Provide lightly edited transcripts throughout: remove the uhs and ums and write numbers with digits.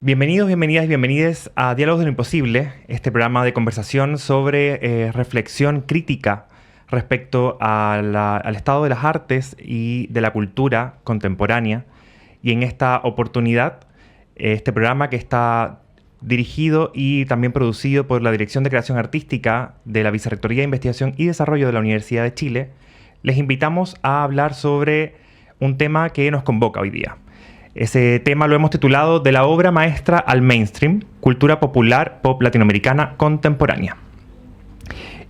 Bienvenidos, bienvenidas y bienvenides a Diálogos de lo Imposible, este programa de conversación sobre reflexión crítica respecto al estado de las artes y de la cultura contemporánea. Y en esta oportunidad, este programa que está dirigido y también producido por la Dirección de Creación Artística de la Vicerrectoría de Investigación y Desarrollo de la Universidad de Chile, les invitamos a hablar sobre un tema que nos convoca hoy día. Ese tema lo hemos titulado De la obra maestra al mainstream, cultura popular pop latinoamericana contemporánea.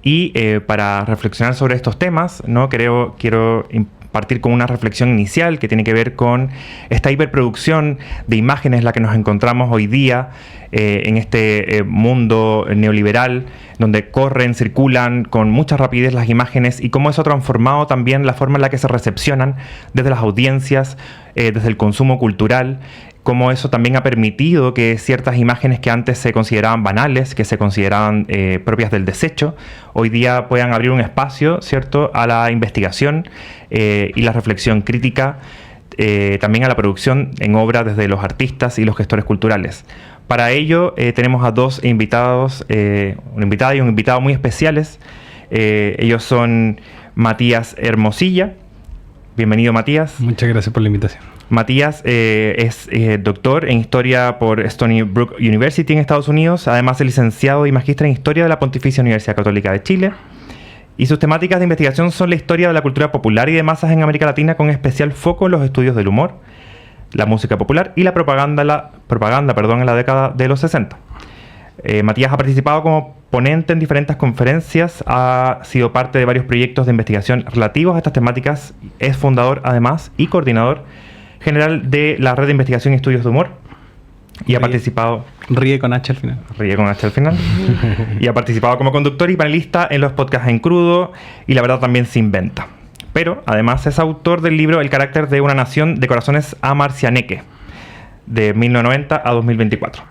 Y para reflexionar sobre estos temas, ¿no? quiero partir con una reflexión inicial que tiene que ver con esta hiperproducción de imágenes en la que nos encontramos hoy día en este mundo neoliberal, donde corren, circulan con mucha rapidez las imágenes y cómo eso ha transformado también la forma en la que se recepcionan desde las audiencias, desde el consumo cultural, cómo eso también ha permitido que ciertas imágenes que antes se consideraban banales, que se consideraban propias del desecho, hoy día puedan abrir un espacio, ¿cierto?, a la investigación y la reflexión crítica, también a la producción en obra desde los artistas y los gestores culturales. Para ello tenemos a dos invitados, una invitada y un invitado muy especiales. Ellos son Matías Hermosilla. Bienvenido, Matías. Muchas gracias por la invitación. Matías es doctor en Historia por Stony Brook University en Estados Unidos. Además es licenciado y magíster en Historia de la Pontificia Universidad Católica de Chile. Y sus temáticas de investigación son la historia de la cultura popular y de masas en América Latina, con especial foco en los estudios del humor, la música popular y la propaganda en la década de los 60. Matías ha participado como ponente en diferentes conferencias, ha sido parte de varios proyectos de investigación relativos a estas temáticas, es fundador además y coordinador general de la Red de Investigación y Estudios de Humor y ha participado... Ríe con H al final. Ríe con H al final. Y ha participado como conductor y panelista en los podcasts En Crudo y La Verdad También Se Inventa. Pero además es autor del libro El carácter de una nación de corazones amarcianeque, de 1990 a 2024.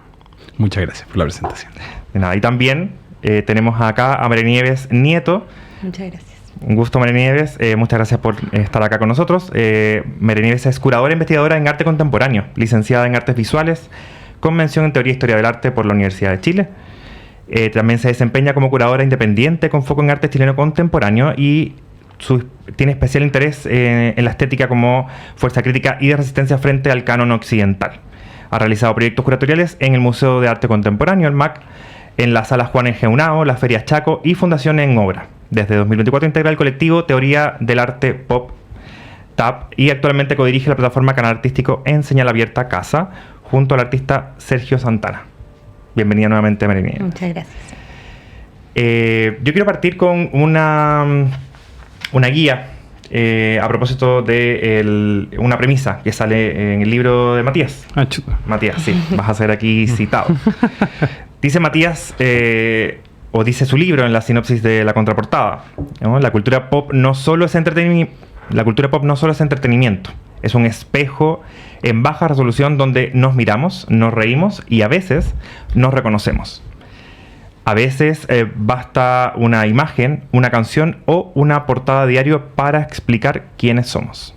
Muchas gracias por la presentación. De nada. Y también tenemos acá a María Nieves Nieto. Muchas gracias. Un gusto, María Nieves. Muchas gracias por estar acá con nosotros. María Nieves es curadora e investigadora en arte contemporáneo, licenciada en artes visuales, con mención en teoría e historia del arte por la Universidad de Chile. También se desempeña como curadora independiente con foco en arte chileno contemporáneo y tiene especial interés en la estética como fuerza crítica y de resistencia frente al canon occidental. Ha realizado proyectos curatoriales en el Museo de Arte Contemporáneo, el MAC, en la Sala Juan Engeunao, la Feria Chaco y Fundación en Obra. Desde 2024 integra el colectivo Teoría del Arte Pop TAP y actualmente codirige la plataforma Canal Artístico en Señal Abierta Casa junto al artista Sergio Santana. Bienvenida nuevamente, María Nieves. Muchas gracias. Yo quiero partir con una guía a propósito de una premisa que sale en el libro de Matías. Chuta. Matías, sí, vas a ser aquí citado. Dice Matías, o dice su libro en la sinopsis de la contraportada, ¿no? La cultura pop no solo es entretenimiento, es un espejo en baja resolución donde nos miramos, nos reímos y a veces nos reconocemos. A veces basta una imagen, una canción o una portada diario para explicar quiénes somos.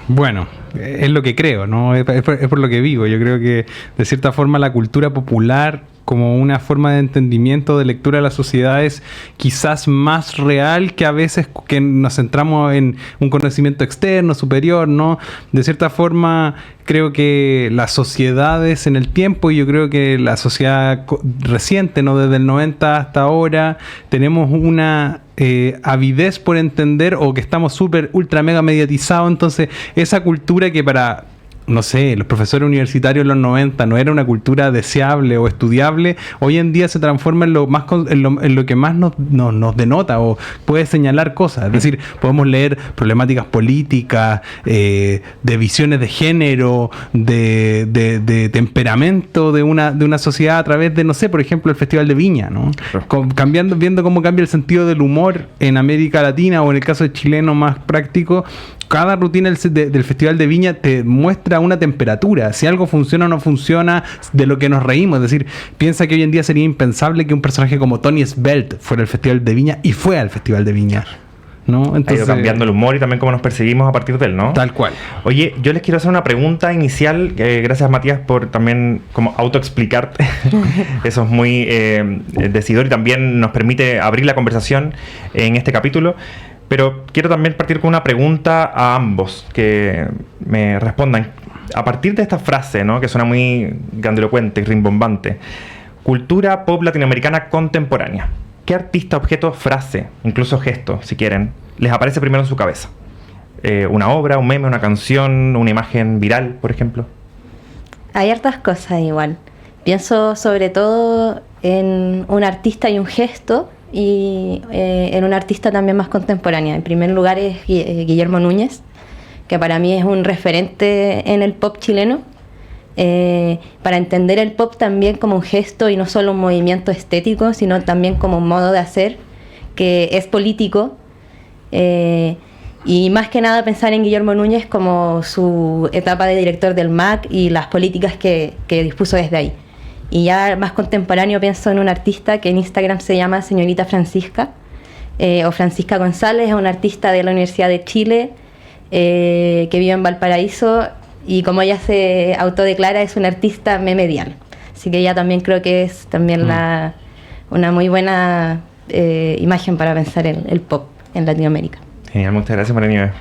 Bueno, es lo que creo, ¿no? Es por lo que vivo. Yo creo que, de cierta forma, la cultura popular, como una forma de entendimiento, de lectura de las sociedades, quizás más real que a veces que nos centramos en un conocimiento externo, superior, ¿no? De cierta forma, creo que las sociedades en el tiempo, y yo creo que la sociedad reciente, ¿no? Desde el 90 hasta ahora, tenemos una avidez por entender, o que estamos súper, ultra, mega mediatizados. Entonces, esa cultura que para... no sé, los profesores universitarios en los 90 no era una cultura deseable o estudiable, hoy en día se transforma en lo que más nos denota o puede señalar cosas. Es decir, podemos leer problemáticas políticas, de visiones de género, de temperamento de una sociedad a través de, no sé, por ejemplo, el Festival de Viña, ¿no? Viendo cómo cambia el sentido del humor en América Latina, o en el caso de chileno más práctico. Cada rutina del Festival de Viña te muestra una temperatura, si algo funciona o no funciona, de lo que nos reímos. Es decir, piensa que hoy en día sería impensable que un personaje como Tony Svelte fuera al Festival de Viña, y fue al Festival de Viña. ¿no? Ha ido cambiando el humor y también cómo nos percibimos a partir de él, ¿no? Tal cual. Oye, yo les quiero hacer una pregunta inicial. Gracias, Matías, por también como autoexplicarte. Eso es muy decidor y también nos permite abrir la conversación en este capítulo. Pero quiero también partir con una pregunta a ambos, que me respondan. A partir de esta frase, ¿no?, que suena muy grandilocuente y rimbombante, cultura pop latinoamericana contemporánea, ¿qué artista, objeto, frase, incluso gesto, si quieren, les aparece primero en su cabeza? ¿Una obra, un meme, una canción, una imagen viral, por ejemplo? Hay hartas cosas igual. Pienso sobre todo en un artista y un gesto, y en una artista también más contemporánea. En primer lugar es Guillermo Núñez, que para mí es un referente en el pop chileno, para entender el pop también como un gesto y no solo un movimiento estético, sino también como un modo de hacer que es político, y más que nada pensar en Guillermo Núñez como su etapa de director del MAC y las políticas que dispuso desde ahí. Y ya más contemporáneo pienso en un artista que en Instagram se llama Señorita Francisca, o Francisca González, es una artista de la Universidad de Chile, que vive en Valparaíso, y como ella se autodeclara, es una artista memedial. Así que ella también creo que es también una muy buena imagen para pensar el pop en Latinoamérica. Genial, muchas gracias, María Nieves.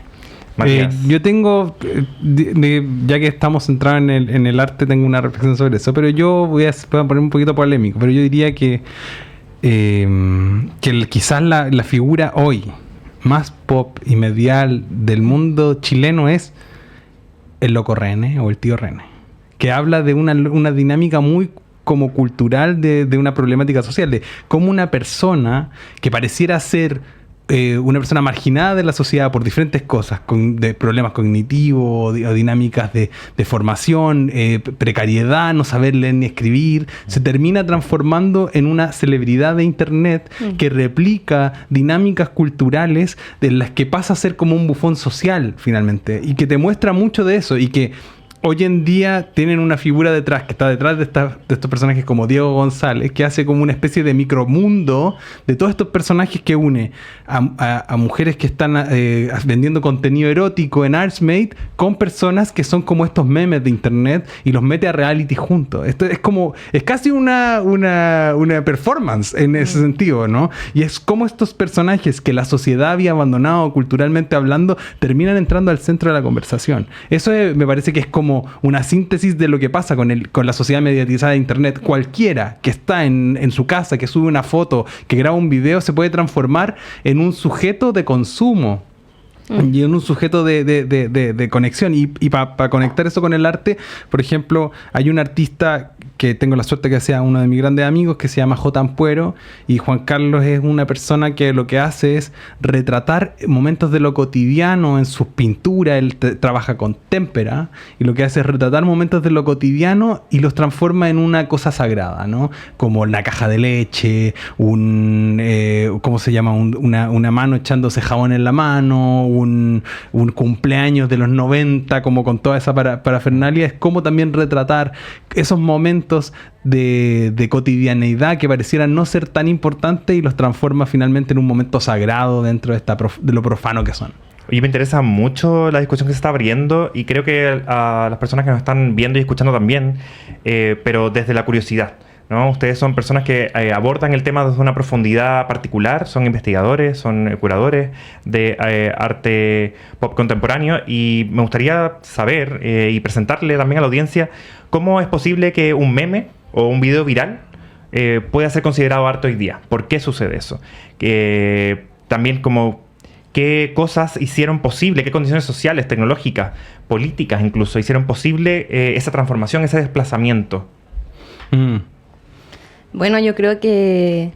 Yo tengo, ya que estamos centrados en el arte, tengo una reflexión sobre eso, pero yo voy a poner un poquito polémico, pero yo diría que quizás la figura hoy más pop y medial del mundo chileno es el Loco René o el Tío René, que habla de una dinámica muy como cultural de una problemática social, de cómo una persona que pareciera ser una persona marginada de la sociedad por diferentes cosas, de problemas cognitivos o dinámicas de formación, precariedad, no saber leer ni escribir, se termina transformando en una celebridad de internet que replica dinámicas culturales de las que pasa a ser como un bufón social finalmente, y que te muestra mucho de eso, y que hoy en día tienen una figura detrás, que está detrás de estos personajes como Diego González, que hace como una especie de micromundo de todos estos personajes, que une a mujeres que están vendiendo contenido erótico en Artsmate con personas que son como estos memes de internet, y los mete a reality juntos. Esto es casi una performance en ese sentido, ¿no? Y es como estos personajes que la sociedad había abandonado culturalmente hablando, terminan entrando al centro de la conversación. Eso me parece que es como una síntesis de lo que pasa con la sociedad mediatizada de internet. Cualquiera que está en su casa, que sube una foto, que graba un video, se puede transformar en un sujeto de consumo y en un sujeto de conexión. Y para conectar eso con el arte, por ejemplo, hay un artista que tengo la suerte que sea uno de mis grandes amigos, que se llama J. Ampuero, y Juan Carlos es una persona que lo que hace es retratar momentos de lo cotidiano en sus pinturas. Él trabaja con témpera, y lo que hace es retratar momentos de lo cotidiano y los transforma en una cosa sagrada, ¿no? Como la caja de leche, ¿cómo se llama? Una mano echándose jabón en la mano, un cumpleaños de los 90, como con toda esa parafernalia. Es como también retratar esos momentos de cotidianeidad que parecieran no ser tan importantes, y los transforma finalmente en un momento sagrado dentro de lo profano que son. Oye, me interesa mucho la discusión que se está abriendo, y creo que a las personas que nos están viendo y escuchando también, pero desde la curiosidad, ¿no? Ustedes son personas que abordan el tema desde una profundidad particular, son investigadores, son curadores de arte pop contemporáneo, y me gustaría saber y presentarle también a la audiencia cómo es posible que un meme o un video viral pueda ser considerado arte hoy día. ¿Por qué sucede eso? También como qué cosas hicieron posible, qué condiciones sociales, tecnológicas, políticas incluso, hicieron posible esa transformación, ese desplazamiento. Bueno, yo creo que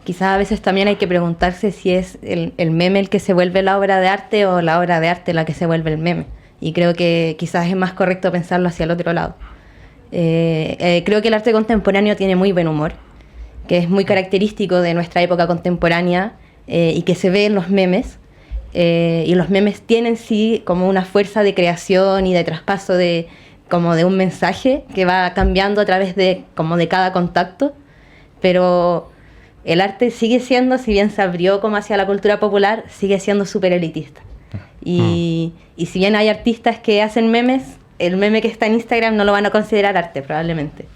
quizás a veces también hay que preguntarse si es el meme el que se vuelve la obra de arte, o la obra de arte la que se vuelve el meme. Y creo que quizás es más correcto pensarlo hacia el otro lado. Creo que el arte contemporáneo tiene muy buen humor, que es muy característico de nuestra época contemporánea, y que se ve en los memes. Y los memes tienen sí como una fuerza de creación y de traspaso como de un mensaje que va cambiando a través de cada contacto. Pero el arte sigue siendo, si bien se abrió como hacia la cultura popular, sigue siendo súper elitista. Y si bien hay artistas que hacen memes, el meme que está en Instagram no lo van a considerar arte, probablemente.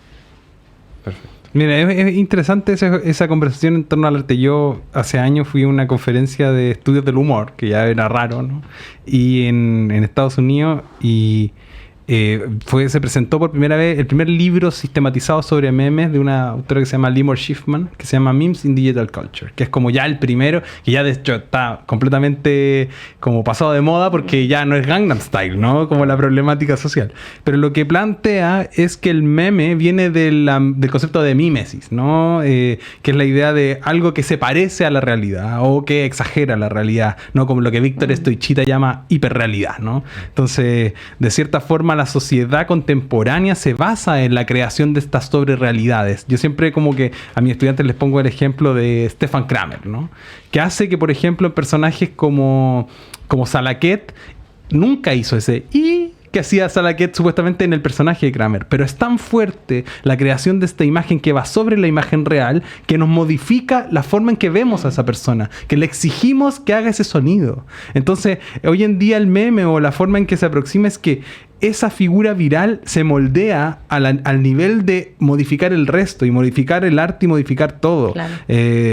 Perfecto. Mira, es interesante esa conversación en torno al arte. Yo hace años fui a una conferencia de estudios del humor, que ya era raro, ¿no? Y en Estados Unidos, y se presentó por primera vez el primer libro sistematizado sobre memes de una autora que se llama Limor Schiffman, que se llama Memes in Digital Culture, que es como ya el primero, que ya de hecho está completamente como pasado de moda porque ya no es Gangnam Style, ¿no? Como la problemática social. Pero lo que plantea es que el meme viene del concepto de mímesis, ¿no? Que es la idea de algo que se parece a la realidad o que exagera la realidad, ¿no? Como lo que Víctor Stoichita llama hiperrealidad, ¿no? Entonces, de cierta forma, la sociedad contemporánea se basa en la creación de estas sobrerealidades. Yo siempre como que a mis estudiantes les pongo el ejemplo de Stefan Kramer, ¿no? Que hace que, por ejemplo, en personajes como Salaquet nunca hizo ese que hacía Salaquet supuestamente en el personaje de Kramer, pero es tan fuerte la creación de esta imagen que va sobre la imagen real que nos modifica la forma en que vemos a esa persona, que le exigimos que haga ese sonido. Entonces, hoy en día el meme o la forma en que se aproxima es que esa figura viral se moldea al nivel de modificar el resto y modificar el arte y modificar todo. Claro.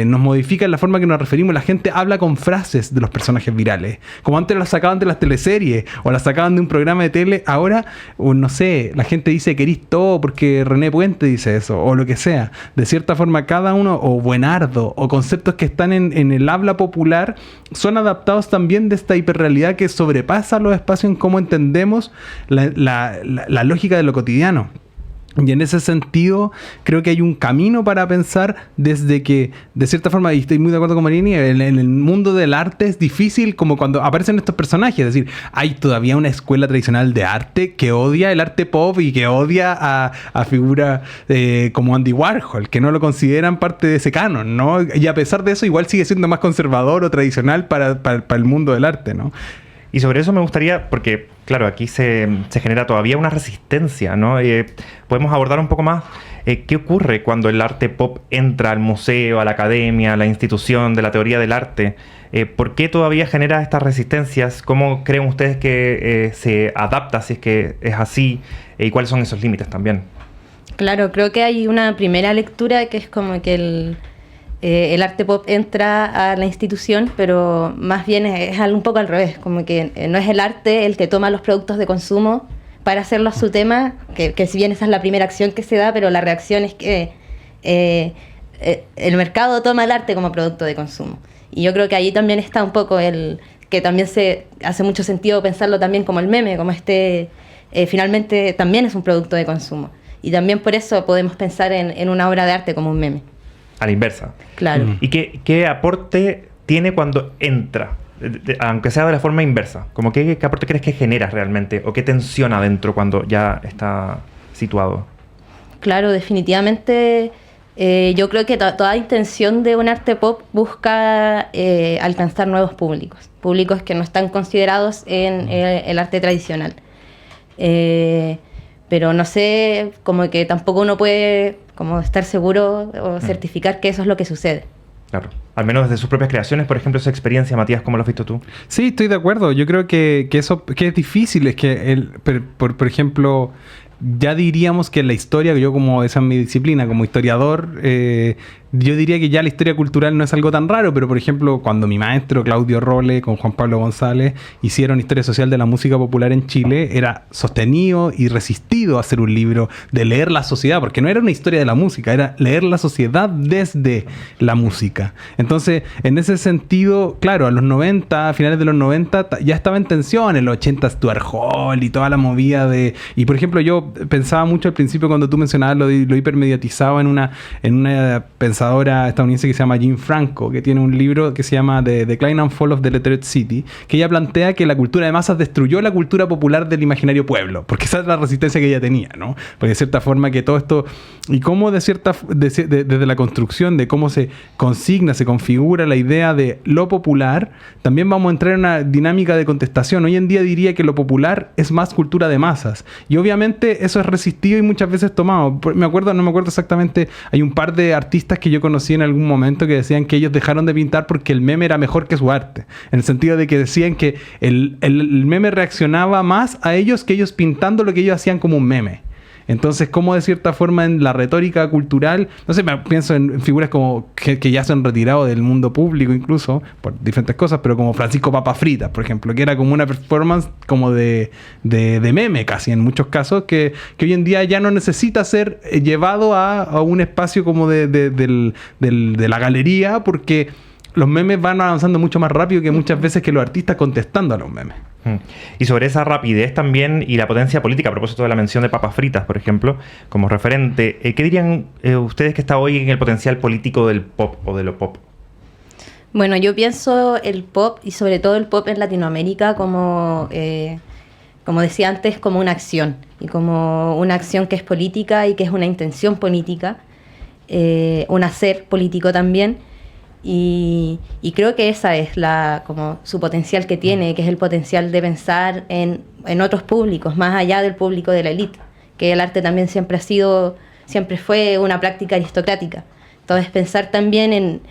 Nos modifica la forma que nos referimos. La gente habla con frases de los personajes virales. Como antes las sacaban de las teleseries o las sacaban de un programa de tele, ahora, no sé, la gente dice querís todo porque René Puente dice eso o lo que sea. De cierta forma, cada uno, o buenardo, o conceptos que están en el habla popular, son adaptados también de esta hiperrealidad que sobrepasa los espacios en cómo entendemos la lógica de lo cotidiano. Y en ese sentido, creo que hay un camino para pensar desde que, de cierta forma, y estoy muy de acuerdo con Marini, en el mundo del arte es difícil como cuando aparecen estos personajes. Es decir, hay todavía una escuela tradicional de arte que odia el arte pop y que odia a figuras como Andy Warhol, que no lo consideran parte de ese canon, ¿no? Y a pesar de eso, igual sigue siendo más conservador o tradicional para el mundo del arte, ¿no? Y sobre eso me gustaría, porque claro, aquí se genera todavía una resistencia, ¿no? Podemos abordar un poco más qué ocurre cuando el arte pop entra al museo, a la academia, a la institución de la teoría del arte. ¿Por qué todavía genera estas resistencias? ¿Cómo creen ustedes que se adapta, si es que es así? ¿Y cuáles son esos límites también? Claro, creo que hay una primera lectura que es como que el arte pop entra a la institución, pero más bien es un poco al revés, como que no es el arte el que toma los productos de consumo para hacerlo su tema, que si bien esa es la primera acción que se da, pero la reacción es que el mercado toma el arte como producto de consumo. Y yo creo que ahí también está un poco que también se hace mucho sentido pensarlo también como el meme, como finalmente también es un producto de consumo. Y también por eso podemos pensar en una obra de arte como un meme. A la inversa. Claro. ¿Y qué aporte tiene cuando entra? Aunque sea de la forma inversa. Como ¿qué aporte crees que genera realmente? ¿O qué tensiona adentro cuando ya está situado? Claro, definitivamente yo creo que toda intención de un arte pop busca alcanzar nuevos públicos. Públicos que no están considerados en el arte tradicional. Pero no sé, como que tampoco uno puede como estar seguro o certificar que eso es lo que sucede. Claro. Al menos desde sus propias creaciones, por ejemplo, esa experiencia, Matías, ¿cómo lo has visto tú? Sí, estoy de acuerdo. Yo creo que eso que es difícil. Es que, por ejemplo, ya diríamos que la historia, yo como esa es mi disciplina, como historiador, yo diría que ya la historia cultural no es algo tan raro, pero por ejemplo, cuando mi maestro Claudio Rolle con Juan Pablo González hicieron Historia Social de la Música Popular en Chile, era sostenido y resistido a hacer un libro de leer la sociedad, porque no era una historia de la música, era leer la sociedad desde la música. Entonces, en ese sentido, claro, a los 90, a finales de los 90, ya estaba en tensión, en los 80 Stuart Hall y toda la movida de... Y por ejemplo, yo pensaba mucho al principio cuando tú mencionabas lo hipermediatizado en una pensadora estadounidense que se llama Jean Franco, que tiene un libro que se llama The Decline and Fall of the Lettered City, que ella plantea que la cultura de masas destruyó la cultura popular del imaginario pueblo, porque esa es la resistencia que ella tenía, ¿no? Porque de cierta forma que todo esto, y cómo desde la construcción de cómo se consigna, se configura la idea de lo popular, también vamos a entrar en una dinámica de contestación. Hoy en día diría que lo popular es más cultura de masas, y obviamente eso es resistido y muchas veces tomado. No me acuerdo exactamente, hay un par de artistas que yo conocí en algún momento que decían que ellos dejaron de pintar porque el meme era mejor que su arte. En el sentido de que decían que el meme reaccionaba más a ellos que ellos pintando lo que ellos hacían como un meme. Entonces, como de cierta forma en la retórica cultural, no sé, pienso en figuras como que ya se han retirado del mundo público incluso, por diferentes cosas, pero como Francisco Papas Fritas, por ejemplo, que era como una performance como de meme casi en muchos casos, que hoy en día ya no necesita ser llevado a un espacio como de la galería, porque los memes van avanzando mucho más rápido que muchas veces que los artistas contestando a los memes. Y sobre esa rapidez también y la potencia política, a propósito de la mención de Papas Fritas, por ejemplo, como referente, ¿qué dirían ustedes que está hoy en el potencial político del pop o de lo pop? Bueno, yo pienso el pop y sobre todo el pop en Latinoamérica como decía antes, como una acción. Y como una acción que es política y que es una intención política, un hacer político también. Y creo que esa es como su potencial que tiene, que es el potencial de pensar en otros públicos, más allá del público de la élite, que el arte también siempre fue una práctica aristocrática. Entonces pensar también en,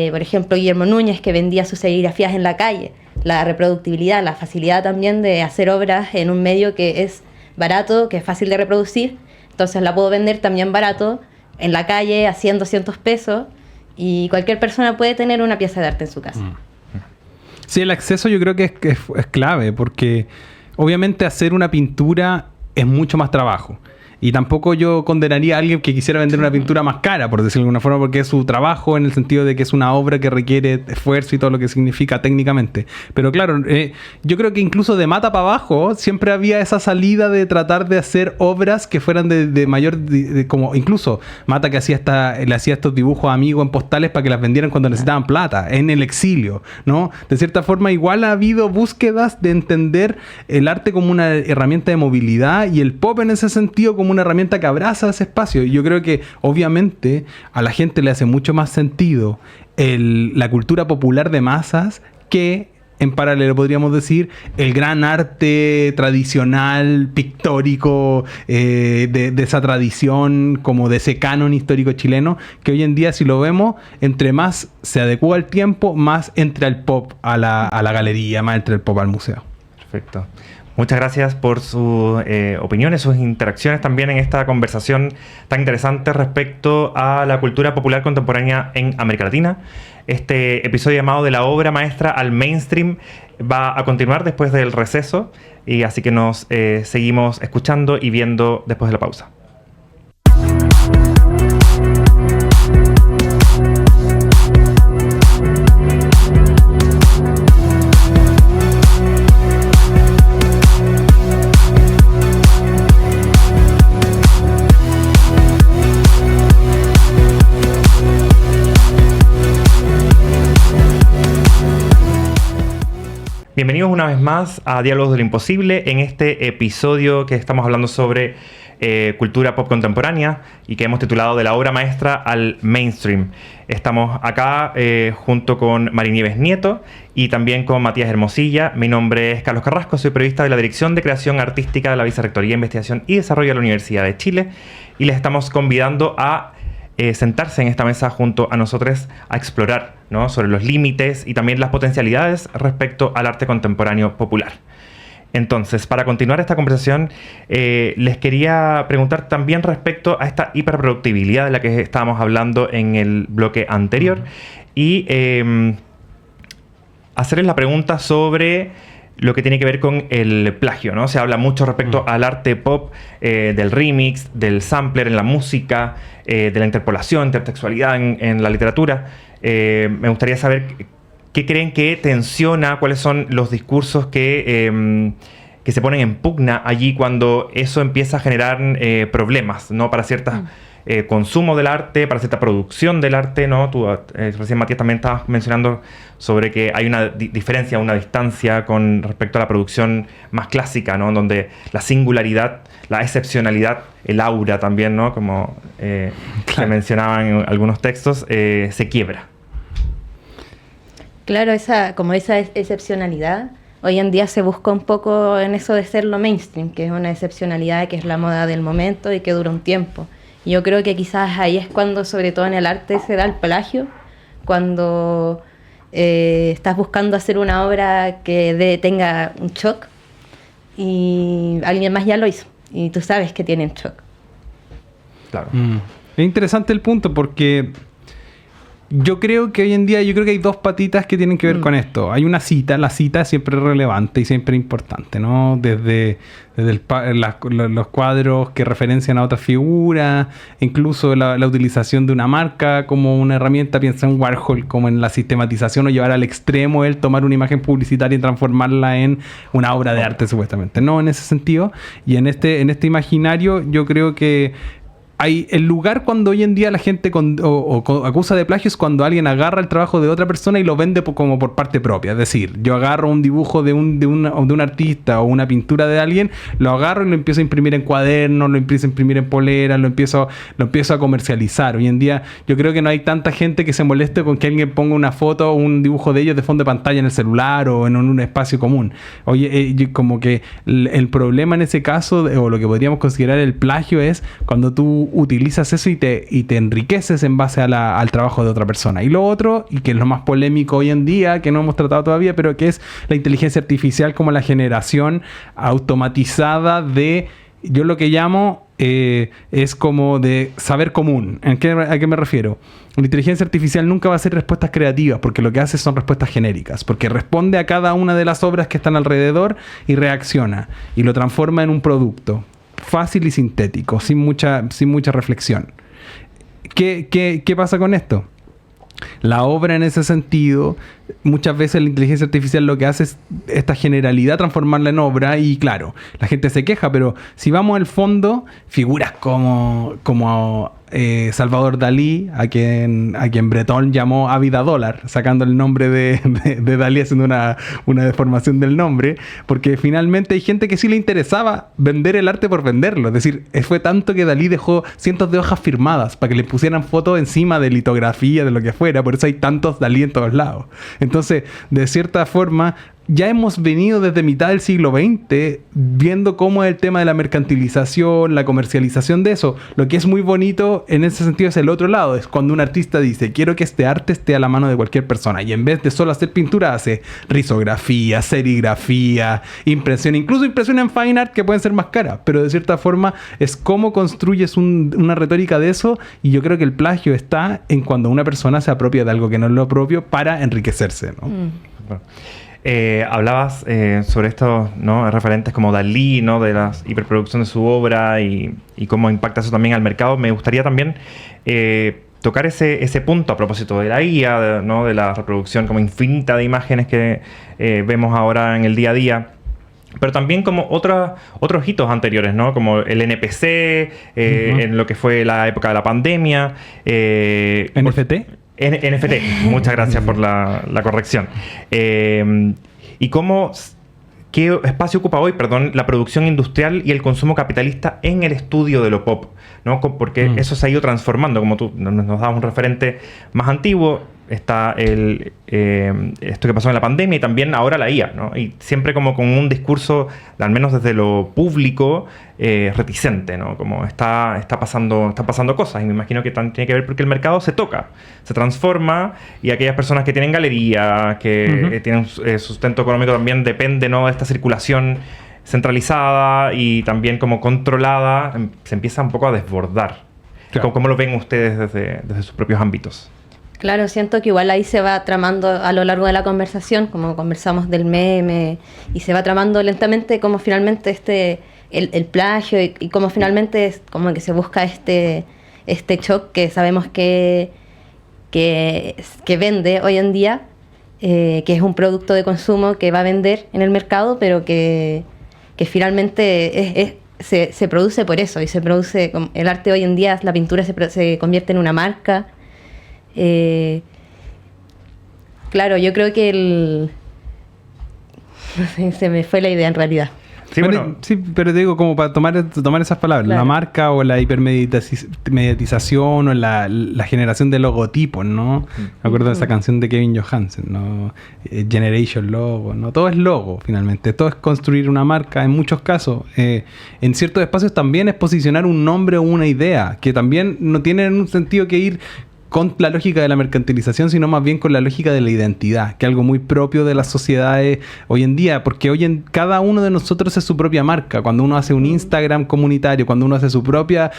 por ejemplo, Guillermo Núñez, que vendía sus serigrafías en la calle, la reproductibilidad, la facilidad también de hacer obras en un medio que es barato, que es fácil de reproducir, entonces la puedo vender también barato, en la calle, a 100, 200 pesos, y cualquier persona puede tener una pieza de arte en su casa. Sí, el acceso yo creo que es clave, porque obviamente hacer una pintura es mucho más trabajo. Y tampoco yo condenaría a alguien que quisiera vender una pintura más cara, por decirlo de alguna forma, porque es su trabajo, en el sentido de que es una obra que requiere esfuerzo y todo lo que significa técnicamente. Pero claro, yo creo que incluso de Mata para abajo siempre había esa salida de tratar de hacer obras que fueran de mayor... como incluso Mata que le hacía estos dibujos a amigos en postales para que las vendieran cuando necesitaban plata, en el exilio, ¿no? De cierta forma igual ha habido búsquedas de entender el arte como una herramienta de movilidad y el pop en ese sentido como una herramienta que abraza ese espacio. Y yo creo que obviamente a la gente le hace mucho más sentido la cultura popular de masas que, en paralelo podríamos decir, el gran arte tradicional, pictórico, de esa tradición, como de ese canon histórico chileno, que hoy en día, si lo vemos, entre más se adecua al tiempo, más entra el pop a la galería, más entra el pop al museo. Perfecto. Muchas gracias por sus opiniones, sus interacciones también en esta conversación tan interesante respecto a la cultura popular contemporánea en América Latina. Este episodio llamado De la obra maestra al mainstream va a continuar después del receso, y así que nos seguimos escuchando y viendo después de la pausa. Bienvenidos una vez más a Diálogos de lo Imposible, en este episodio que estamos hablando sobre cultura pop contemporánea y que hemos titulado De la obra maestra al mainstream. Estamos acá junto con Mari Nieves Nieto y también con Matías Hermosilla. Mi nombre es Carlos Carrasco, soy periodista de la Dirección de Creación Artística de la Vicerrectoría de Investigación y Desarrollo de la Universidad de Chile, y les estamos convidando a sentarse en esta mesa junto a nosotros a explorar, ¿no?, sobre los límites y también las potencialidades respecto al arte contemporáneo popular. Entonces, para continuar esta conversación, les quería preguntar también respecto a esta hiperproductibilidad de la que estábamos hablando en el bloque anterior, y hacerles la pregunta sobre lo que tiene que ver con el plagio, ¿no? Se habla mucho respecto al arte pop, del remix, del sampler en la música, de la interpolación, intertextualidad en la literatura. Me gustaría saber qué creen que tensiona, cuáles son los discursos que se ponen en pugna allí cuando eso empieza a generar problemas, ¿no?, para ciertas consumo del arte, para cierta producción del arte, ¿no? Tú recién, Matías, también estabas mencionando sobre que hay una diferencia, una distancia con respecto a la producción más clásica, ¿no?, donde la singularidad, la excepcionalidad, el aura también, ¿no?, como se mencionaban en algunos textos, se quiebra. Claro, esa excepcionalidad hoy en día se busca un poco en eso de ser lo mainstream, que es una excepcionalidad que es la moda del momento y que dura un tiempo. Y yo creo que quizás ahí es cuando, sobre todo en el arte, se da el plagio, cuando estás buscando hacer una obra que tenga un shock y alguien más ya lo hizo y tú sabes que tiene un shock. Claro. Es interesante el punto porque yo creo que hoy en día hay dos patitas que tienen que ver con esto. Hay una cita, la cita es siempre relevante y siempre importante, ¿no? Desde los cuadros que referencian a otras figuras, incluso la utilización de una marca como una herramienta, piensa en Warhol, como en la sistematización o llevar al extremo el tomar una imagen publicitaria y transformarla en una obra de arte supuestamente. No, en ese sentido. Y en este imaginario yo creo que hay el lugar cuando hoy en día la gente acusa de plagio es cuando alguien agarra el trabajo de otra persona y lo vende como por parte propia. Es decir, yo agarro un dibujo de un artista o una pintura de alguien, lo agarro y lo empiezo a imprimir en cuadernos, lo empiezo a imprimir en poleras, lo empiezo a comercializar. Hoy en día yo creo que no hay tanta gente que se moleste con que alguien ponga una foto o un dibujo de ellos de fondo de pantalla en el celular o en un espacio común. Oye, como que el problema en ese caso, o lo que podríamos considerar el plagio, es cuando tú utilizas eso y te enriqueces en base al trabajo de otra persona. Y lo otro, y que es lo más polémico hoy en día, que no hemos tratado todavía, pero que es la inteligencia artificial como la generación automatizada de, yo lo que llamo, es como de saber común. ¿A qué me refiero? La inteligencia artificial nunca va a hacer respuestas creativas, porque lo que hace son respuestas genéricas, porque responde a cada una de las obras que están alrededor y reacciona, y lo transforma en un producto fácil y sintético, sin mucha reflexión. ¿Qué pasa con esto? La obra en ese sentido, muchas veces la inteligencia artificial lo que hace es esta generalidad transformarla en obra y claro, la gente se queja, pero si vamos al fondo, figuras como Salvador Dalí, a quien Breton llamó Ávida Dólar, sacando el nombre de Dalí, haciendo una deformación del nombre, porque finalmente hay gente que sí le interesaba vender el arte por venderlo. Es decir, fue tanto que Dalí dejó cientos de hojas firmadas para que le pusieran fotos encima de litografía, de lo que fuera. Por eso hay tantos Dalí en todos lados. Entonces, de cierta forma, ya hemos venido desde mitad del siglo XX viendo cómo es el tema de la mercantilización, la comercialización de eso. Lo que es muy bonito en ese sentido es el otro lado. Es cuando un artista dice, quiero que este arte esté a la mano de cualquier persona. Y en vez de solo hacer pintura, hace risografía, serigrafía, impresión. Incluso impresión en fine art que pueden ser más caras. Pero de cierta forma es cómo construyes una retórica de eso. Y yo creo que el plagio está en cuando una persona se apropia de algo que no es lo propio para enriquecerse, ¿no? Bueno. Hablabas sobre estos, ¿no?, referentes como Dalí, ¿no?, de la hiperproducción de su obra y cómo impacta eso también al mercado. Me gustaría también tocar ese punto a propósito de la IA, ¿no?, de la reproducción como infinita de imágenes que vemos ahora en el día a día. Pero también como otros hitos anteriores, ¿no? Como el NPC, en lo que fue la época de la pandemia. ¿NFT? NFT, muchas gracias por la corrección. Y qué espacio ocupa hoy, la producción industrial y el consumo capitalista en el estudio de lo pop, ¿no? Porque eso se ha ido transformando, como tú nos das un referente más antiguo. Está esto que pasó en la pandemia y también ahora la IA, ¿no? Y siempre como con un discurso, al menos desde lo público, reticente, ¿no? Como está pasando cosas, y me imagino que tiene que ver porque el mercado se toca, se transforma, y aquellas personas que tienen galerías, que tienen sustento económico también depende, ¿no?, de esta circulación centralizada y también como controlada, se empieza un poco a desbordar. Claro. ¿Cómo lo ven ustedes desde sus propios ámbitos? Claro, siento que igual ahí se va tramando a lo largo de la conversación, como conversamos del meme, y se va tramando lentamente como finalmente el plagio y como finalmente es como que se busca este shock que sabemos que vende hoy en día, que es un producto de consumo que va a vender en el mercado, pero que finalmente se produce por eso, y se produce, el arte hoy en día, la pintura se convierte en una marca. Claro, yo creo que no sé, se me fue la idea en realidad. Sí, sí, pero te digo, como para tomar esas palabras, claro. La marca o la hipermediatización o la generación de logotipos, ¿no? Me acuerdo de esa canción de Kevin Johansen, ¿no? Generation Logo, ¿no? Todo es logo, finalmente. Todo es construir una marca, en muchos casos. En ciertos espacios también es posicionar un nombre o una idea, que también no tiene un sentido que ir con la lógica de la mercantilización, sino más bien con la lógica de la identidad, que es algo muy propio de las sociedades hoy en día, porque cada uno de nosotros es su propia marca. Cuando uno hace un Instagram comunitario, cuando uno hace su propia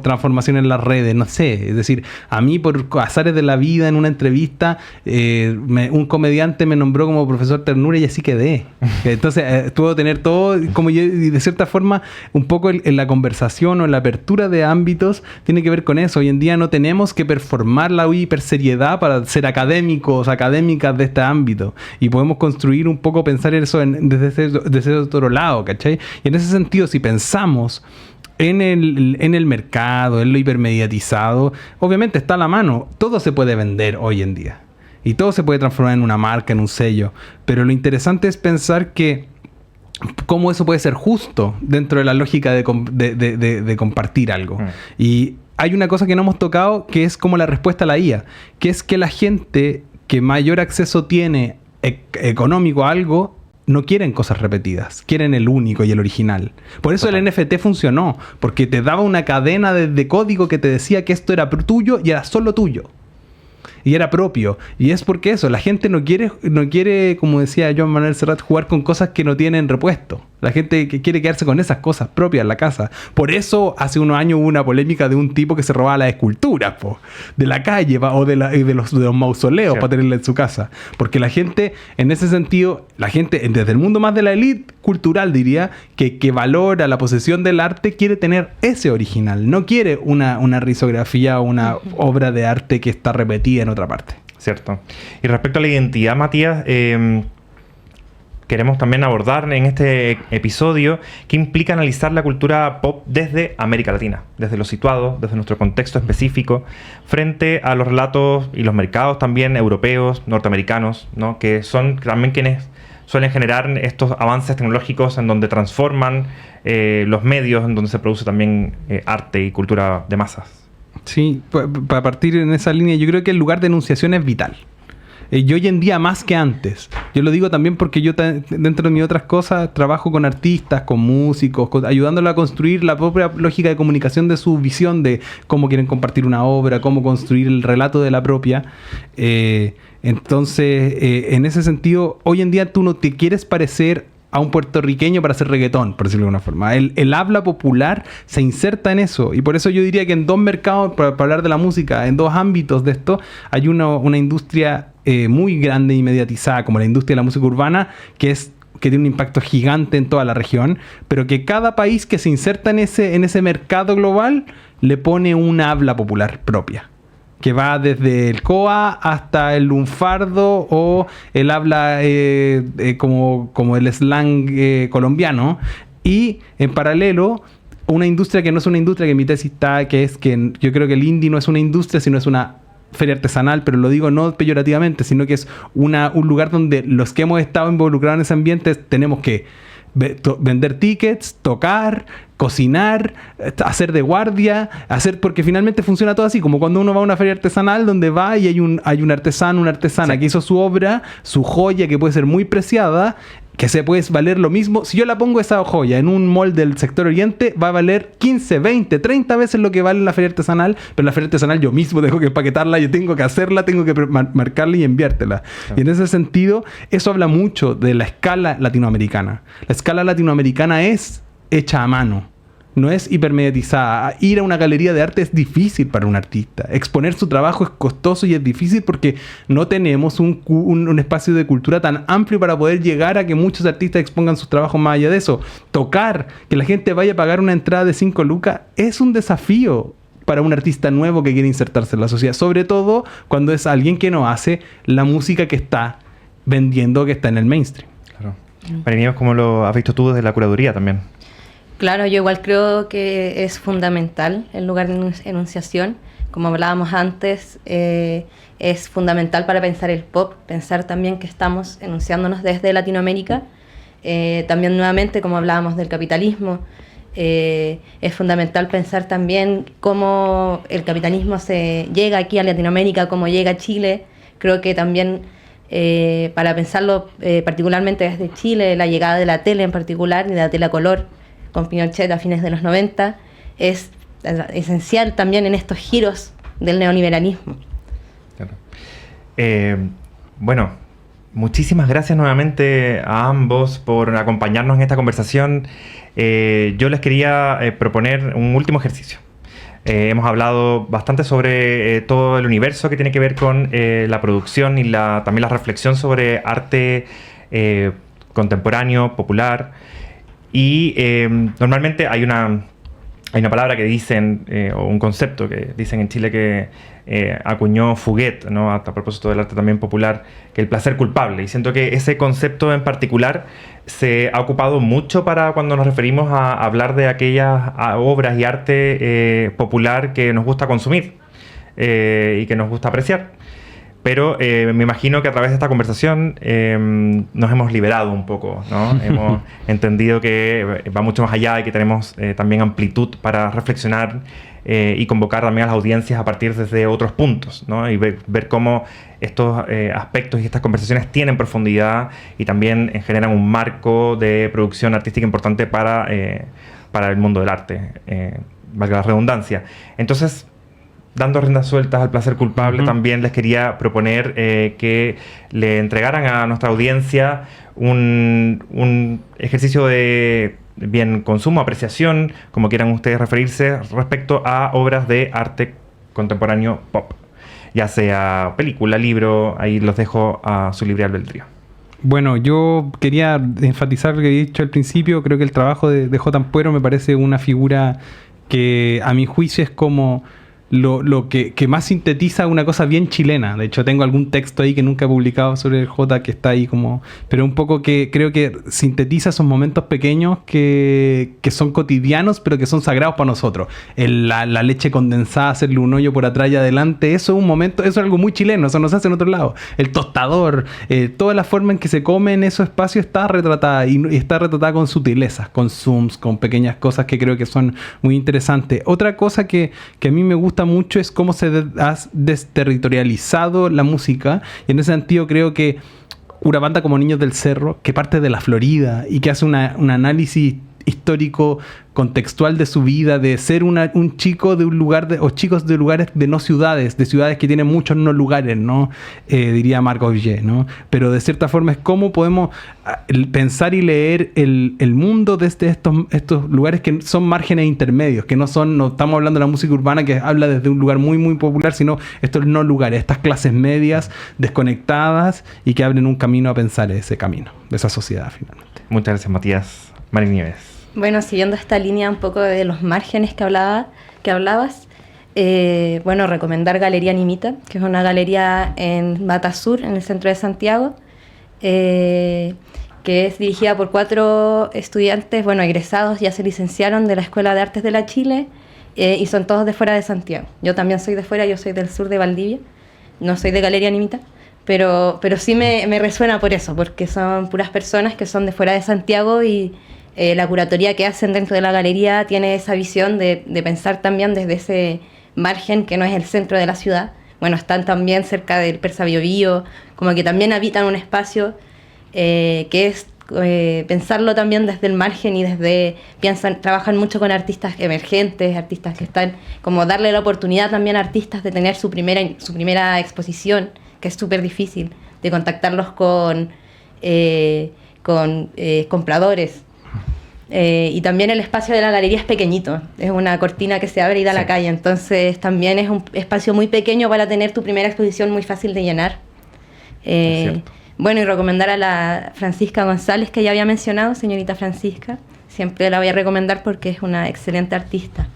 transformación en las redes, no sé, es decir, a mí por azares de la vida en una entrevista, un comediante me nombró como profesor ternura y así quedé. Entonces, puedo tener todo, como yo, y de cierta forma, un poco en la conversación o en la apertura de ámbitos, tiene que ver con eso. Hoy en día no tenemos que performar la hiperseriedad para ser académicos, académicas de este ámbito. Y podemos construir un poco, pensar eso desde otro lado, ¿cachai? Y en ese sentido, si pensamos en el mercado, en lo hipermediatizado, obviamente está a la mano. Todo se puede vender hoy en día. Y todo se puede transformar en una marca, en un sello. Pero lo interesante es pensar que cómo eso puede ser justo dentro de la lógica de compartir algo. Y hay una cosa que no hemos tocado, que es como la respuesta a la IA, que es que la gente que mayor acceso tiene económico a algo, no quieren cosas repetidas, quieren el único y el original. Por eso el NFT funcionó, porque te daba una cadena de código que te decía que esto era tuyo y era solo tuyo. Y era propio. Y es porque eso, la gente no quiere, como decía Joan Manuel Serrat, jugar con cosas que no tienen repuesto. La gente que quiere quedarse con esas cosas propias en la casa. Por eso hace unos años hubo una polémica de un tipo que se robaba las esculturas de la calle o de los mausoleos, sí, para tenerla en su casa. Porque la gente, en ese sentido, la gente desde el mundo más de la élite cultural, diría, que valora la posesión del arte, quiere tener ese original. No quiere una risografía o una obra de arte que está repetida en otra parte. Cierto. Y respecto a la identidad, Matías, queremos también abordar en este episodio qué implica analizar la cultura pop desde América Latina, desde lo situado, desde nuestro contexto específico, frente a los relatos y los mercados también europeos, norteamericanos, ¿no? Que son también quienes suelen generar estos avances tecnológicos en donde transforman los medios, en donde se produce también arte y cultura de masas. Sí, para partir en esa línea, yo creo que el lugar de enunciación es vital. Y hoy en día más que antes. Yo lo digo también porque yo dentro de mis otras cosas trabajo con artistas, con músicos, ayudándolos a construir la propia lógica de comunicación de su visión de cómo quieren compartir una obra, cómo construir el relato de la propia. Entonces, en ese sentido, hoy en día tú no te quieres parecer a un puertorriqueño para hacer reggaetón, por decirlo de alguna forma. El habla popular se inserta en eso. Y por eso yo diría que en dos mercados, para hablar de la música, en dos ámbitos de esto, hay una industria muy grande y mediatizada, como la industria de la música urbana, que tiene un impacto gigante en toda la región, pero que cada país que se inserta en ese mercado global le pone una habla popular propia, que va desde el coa hasta el lunfardo o el habla como el slang colombiano. Y en paralelo, una industria que no es una industria, que mi tesis está, que es que yo creo que el indie no es una industria, sino es una feria artesanal, pero lo digo no peyorativamente, sino que es un lugar donde los que hemos estado involucrados en ese ambiente tenemos que vender tickets, tocar, cocinar, hacer de guardia, porque finalmente funciona todo así, como cuando uno va a una feria artesanal donde va y hay un artesano, una artesana, sí, que hizo su obra, su joya, que puede ser muy preciada, que se puede valer lo mismo. Si yo la pongo esa joya en un mall del sector oriente, va a valer 15, 20, 30 veces lo que vale en la feria artesanal, pero en la feria artesanal yo mismo tengo que empaquetarla, yo tengo que hacerla, tengo que marcarla y enviártela. Sí. Y en ese sentido, eso habla mucho de la escala latinoamericana. La escala latinoamericana es hecha a mano. No es hipermediatizada. Ir a una galería de arte es difícil para un artista. Exponer su trabajo es costoso y es difícil porque no tenemos un espacio de cultura tan amplio para poder llegar a que muchos artistas expongan sus trabajos más allá de eso. Tocar, que la gente vaya a pagar una entrada de 5 lucas, es un desafío para un artista nuevo que quiere insertarse en la sociedad. Sobre todo cuando es alguien que no hace la música que está vendiendo, que está en el mainstream. Claro. Marinías, ¿cómo lo has visto tú desde la curaduría también? Claro, yo igual creo que es fundamental el lugar de enunciación. Como hablábamos antes, es fundamental para pensar el pop, pensar también que estamos enunciándonos desde Latinoamérica. También nuevamente, como hablábamos del capitalismo, es fundamental pensar también cómo el capitalismo se llega aquí a Latinoamérica, cómo llega a Chile. Creo que también para pensarlo particularmente desde Chile, la llegada de la tele en particular, y de la tele a color con Pinochet a fines de los 90, es esencial también en estos giros del neoliberalismo. Claro. Bueno, muchísimas gracias nuevamente a ambos por acompañarnos en esta conversación. Yo les quería proponer un último ejercicio. Hemos hablado bastante sobre todo el universo que tiene que ver con la producción y también la reflexión sobre arte contemporáneo, popular. Y normalmente hay una palabra que dicen, o un concepto que dicen en Chile que acuñó Fuguet, ¿no? A propósito del arte también popular, que el placer culpable. Y siento que ese concepto en particular se ha ocupado mucho para cuando nos referimos a hablar de aquellas obras y arte popular que nos gusta consumir y que nos gusta apreciar. Pero me imagino que a través de esta conversación nos hemos liberado un poco, ¿no? Hemos entendido que va mucho más allá y que tenemos también amplitud para reflexionar y convocar también a las audiencias a partir desde otros puntos, ¿no? Y ver cómo estos aspectos y estas conversaciones tienen profundidad y también generan un marco de producción artística importante para el mundo del arte, valga la redundancia. Entonces, dando riendas sueltas al placer culpable, también les quería proponer que le entregaran a nuestra audiencia un ejercicio de bien consumo, apreciación, como quieran ustedes referirse, respecto a obras de arte contemporáneo pop, ya sea película, libro. Ahí los dejo a su libre albedrío. Bueno, yo quería enfatizar lo que he dicho al principio. Creo que el trabajo de J. Ampuero me parece una figura que a mi juicio es como lo que más sintetiza una cosa bien chilena. De hecho, tengo algún texto ahí que nunca he publicado sobre el J, que está ahí como... Pero un poco que creo que sintetiza esos momentos pequeños que son cotidianos, pero que son sagrados para nosotros. La leche condensada, hacerle un hoyo por atrás y adelante, eso es un momento, eso es algo muy chileno, eso no se hace en otro lado. El tostador, toda la forma en que se come en esos espacios está retratada, y está retratada con sutilezas, con zooms, con pequeñas cosas que creo que son muy interesantes. Otra cosa que a mí me gusta mucho es cómo se ha desterritorializado la música, y en ese sentido creo que una banda como Niños del Cerro, que parte de la Florida y que hace un análisis histórico contextual de su vida, de ser un chico de un lugar o chicos de lugares de no ciudades, de ciudades que tienen muchos no lugares, ¿no? Diría Marc Augé, ¿no? Pero de cierta forma es cómo podemos pensar y leer el mundo desde estos lugares que son márgenes intermedios, que no estamos hablando de la música urbana que habla desde un lugar muy muy popular, sino estos no lugares, estas clases medias desconectadas y que abren un camino a pensar ese camino, de esa sociedad finalmente. Muchas gracias, Matías. Mari Nieves. Bueno, siguiendo esta línea un poco de los márgenes que hablabas, bueno, recomendar Galería Nimita, que es una galería en Mata Sur, en el centro de Santiago, que es dirigida por 4 estudiantes, bueno, egresados, ya se licenciaron de la Escuela de Artes de la Chile, y son todos de fuera de Santiago. Yo también soy de fuera, yo soy del sur de Valdivia, no soy de Galería Nimita, pero sí me resuena por eso, porque son puras personas que son de fuera de Santiago y la curatoría que hacen dentro de la galería tiene esa visión de pensar también desde ese margen que no es el centro de la ciudad. Bueno, están también cerca del Persa Biobío, como que también habitan un espacio que es pensarlo también desde el margen y trabajan mucho con artistas emergentes, artistas que están, como darle la oportunidad también a artistas de tener su primera exposición, que es súper difícil, de contactarlos con compradores. Y también el espacio de la galería es pequeñito, es una cortina que se abre y da a la calle, entonces también es un espacio muy pequeño para tener tu primera exposición muy fácil de llenar. Bueno, y recomendar a la Francisca González, que ya había mencionado, señorita Francisca, siempre la voy a recomendar porque es una excelente artista.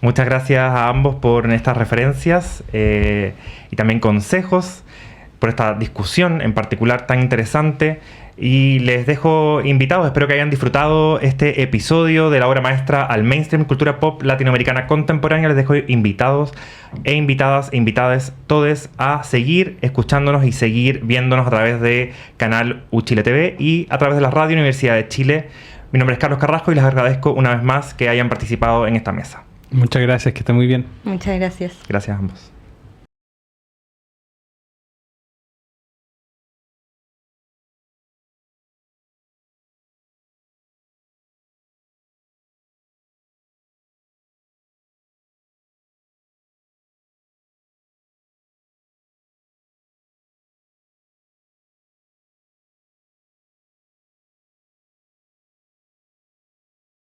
Muchas gracias a ambos por estas referencias y también consejos. por esta discusión en particular tan interesante. Y les dejo invitados, espero que hayan disfrutado este episodio de la obra maestra al mainstream, cultura pop latinoamericana contemporánea. Les dejo invitados e invitadas, todos a seguir escuchándonos y seguir viéndonos a través de canal Uchile TV y a través de la Radio Universidad de Chile. Mi nombre es Carlos Carrasco y les agradezco una vez más que hayan participado en esta mesa. Muchas gracias, que estén muy bien. Muchas gracias. Gracias a ambos.